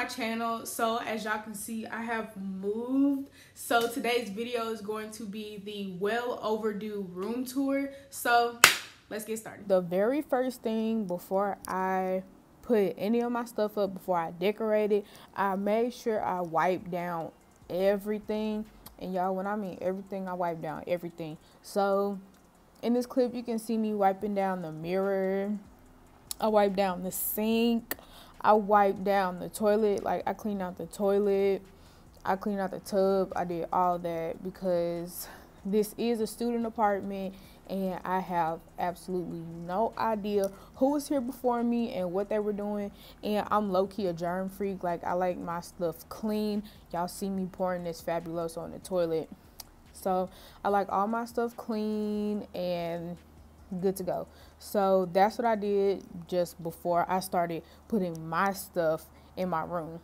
my channel. So as y'all can see, I have moved. So today's video is going to be the well overdue room tour. So let's get started. The very first thing before I put any of my stuff up, before I decorate it, I made sure I wiped down everything. And y'all, when I mean everything, I wipe down everything. So in this clip, you can see me wiping down the mirror. I wiped down the sink. I wiped down the toilet. Like, I cleaned out the toilet. I cleaned out the tub. I did all that because this is a student apartment and I have absolutely no idea who was here before me and what they were doing. And I'm low-key a germ freak. Like, I like my stuff clean. Y'all see me pouring this Fabuloso on the toilet. So I like all my stuff clean and good to go. So that's what I did just before I started putting my stuff in my room.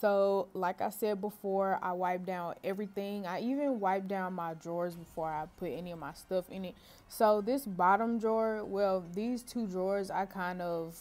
So, like I said before, I wiped down everything. I even wiped down my drawers before I put any of my stuff in it. So this bottom drawer, well, these two drawers I kind of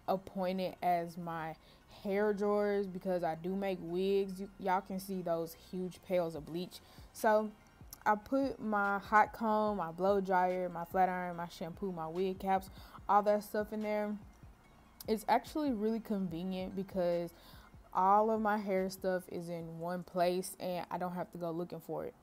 appointed as my hair drawers because I do make wigs. Y'all can see those huge pails of bleach. So I put my hot comb, my blow dryer, my flat iron, my shampoo, my wig caps, all that stuff in there. It's actually really convenient because all of my hair stuff is in one place and I don't have to go looking for it.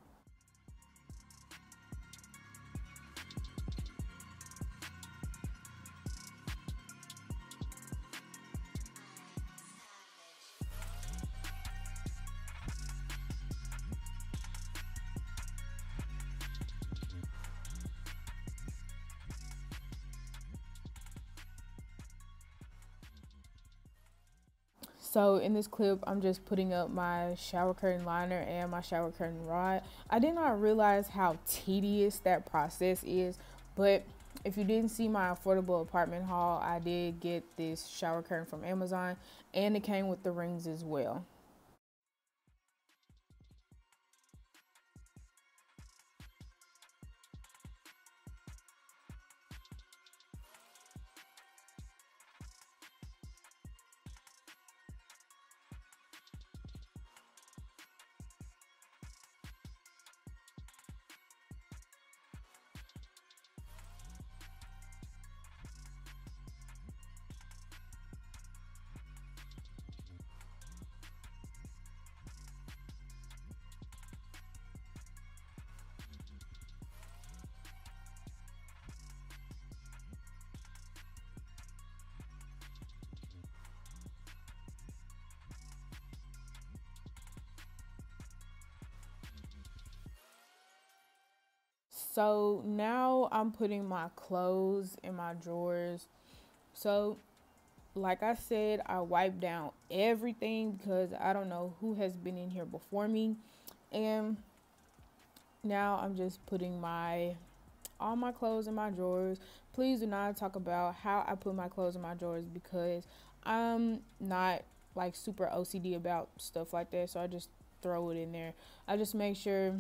So in this clip, I'm just putting up my shower curtain liner and my shower curtain rod. I did not realize how tedious that process is, but if you didn't see my affordable apartment haul, I did get this shower curtain from Amazon and it came with the rings as well. So now I'm putting my clothes in my drawers. So like I said, I wiped down everything because I don't know who has been in here before me. And now I'm just putting all my clothes in my drawers. Please do not talk about how I put my clothes in my drawers because I'm not like super OCD about stuff like that. So I just throw it in there. I just make sure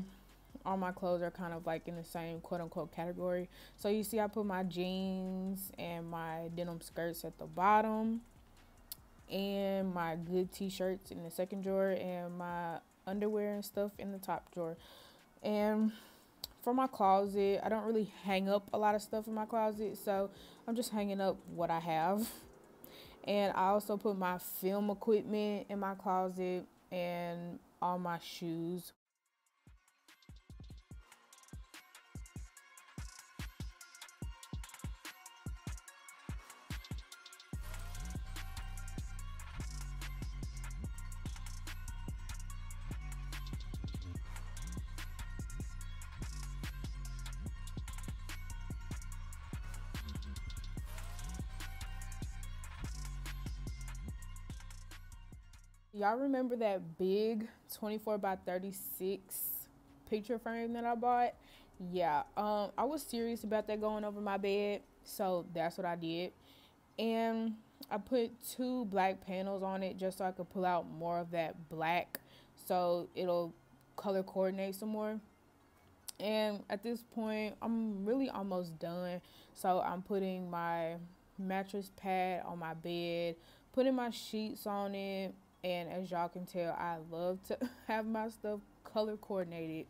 all my clothes are kind of like in the same quote unquote category. So you see I put my jeans and my denim skirts at the bottom and my good t-shirts in the second drawer and my underwear and stuff in the top drawer. And for my closet, I don't really hang up a lot of stuff in my closet, so I'm just hanging up what I have. And I also put my film equipment in my closet and all my shoes. Y'all remember that big 24 by 36 picture frame that I bought? Yeah, I was serious about that going over my bed, so that's what I did. And I put two black panels on it just so I could pull out more of that black, so it'll color coordinate some more. And at this point, I'm really almost done. So I'm putting my mattress pad on my bed, putting my sheets on it. And as y'all can tell, I love to have my stuff color coordinated.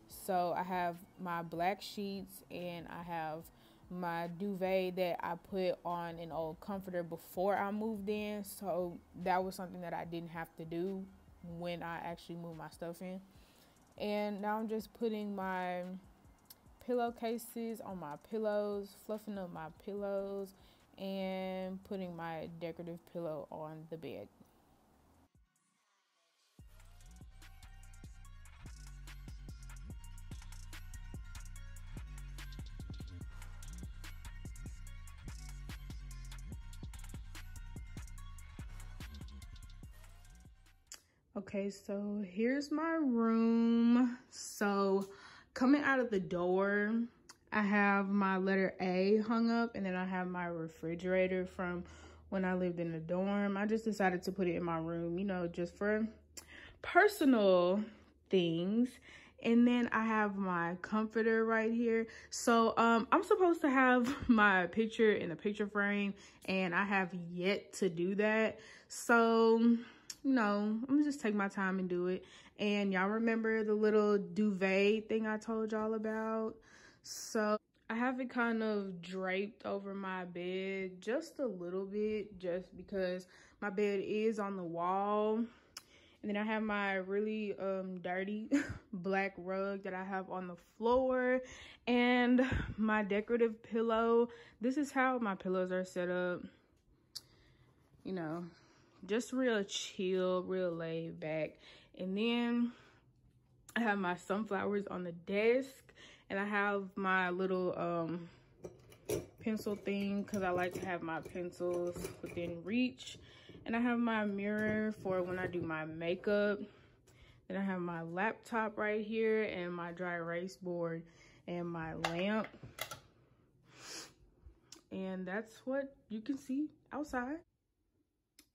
So I have my black sheets and I have my duvet that I put on an old comforter before I moved in. So that was something that I didn't have to do when I actually moved my stuff in. And now I'm just putting my pillowcases on my pillows, fluffing up my pillows, and putting my decorative pillow on the bed. Okay, so here's my room. So coming out of the door, I have my letter A hung up, and then I have my refrigerator from when I lived in the dorm. I just decided to put it in my room, you know, just for personal things. And then I have my comforter right here. So I'm supposed to have my picture in the picture frame, and I have yet to do that. So I'm gonna just take my time and do it. And y'all remember the little duvet thing I told y'all about? So I have it kind of draped over my bed just a little bit, just because my bed is on the wall. And then I have my really dirty black rug that I have on the floor, and my decorative pillow. This is how my pillows are set up, you know, just real chill, real laid back. And then I have my sunflowers on the desk, and I have my little pencil thing because I like to have my pencils within reach. And I have my mirror for when I do my makeup. Then I have my laptop right here, and my dry erase board, and my lamp. And that's what you can see outside.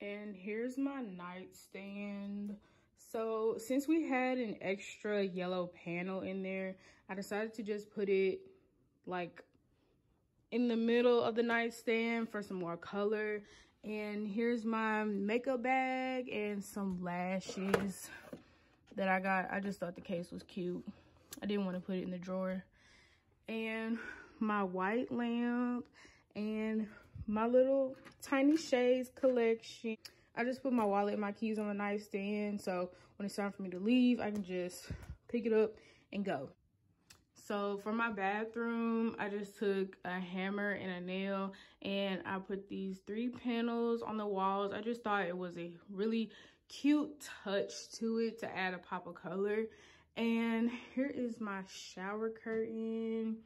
And here's my nightstand. So since we had an extra yellow panel in there, I decided to just put it like in the middle of the nightstand for some more color. And here's my makeup bag and some lashes that I got. I just thought the case was cute. I didn't want to put it in the drawer. And my white lamp and my little tiny shades collection. I just put my wallet and my keys on the nightstand, so when it's time for me to leave, I can just pick it up and go. So for my bathroom, I just took a hammer and a nail, and I put these 3 panels on the walls. I just thought it was a really cute touch to it to add a pop of color. And here is my shower curtain,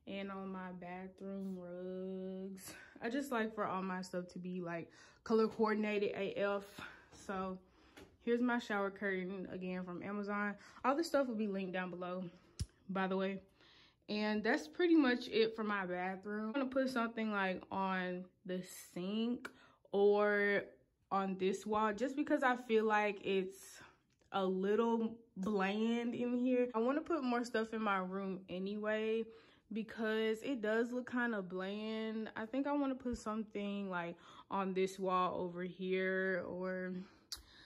and on my bathroom rugs. I just like for all my stuff to be like color coordinated AF. So here's my shower curtain, again from Amazon. All this stuff will be linked down below, by the way. And that's pretty much it for my bathroom. I'm gonna put something like on the sink or on this wall, just because I feel like it's a little bland in here. I want to put more stuff in my room anyway, because it does look kind of bland. I think I want to put something like on this wall over here, or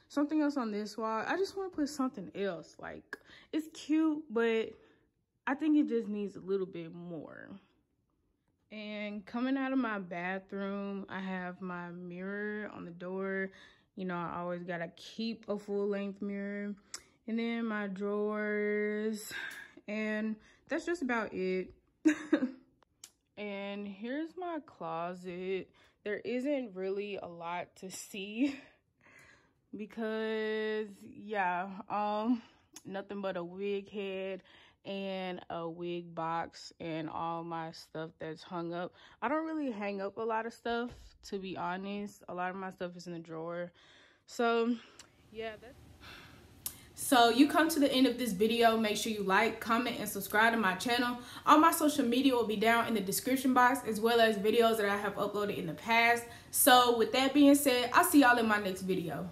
something else on this wall. I just want to put something else. Like, it's cute, but I think it just needs a little bit more. And coming out of my bathroom, I have my mirror on the door. You know, I always gotta keep a full-length mirror. And then my drawers, and that's just about it. And here's my closet. There isn't really a lot to see because, yeah, nothing but a wig head and a wig box and all my stuff that's hung up. I don't really hang up a lot of stuff, to be honest. A lot of my stuff is in the drawer. So yeah, so you come to the end of this video. Make sure you like, comment, and subscribe to my channel. All my social media will be down in the description box, as well as videos that I have uploaded in the past. So with that being said, I'll see y'all in my next video.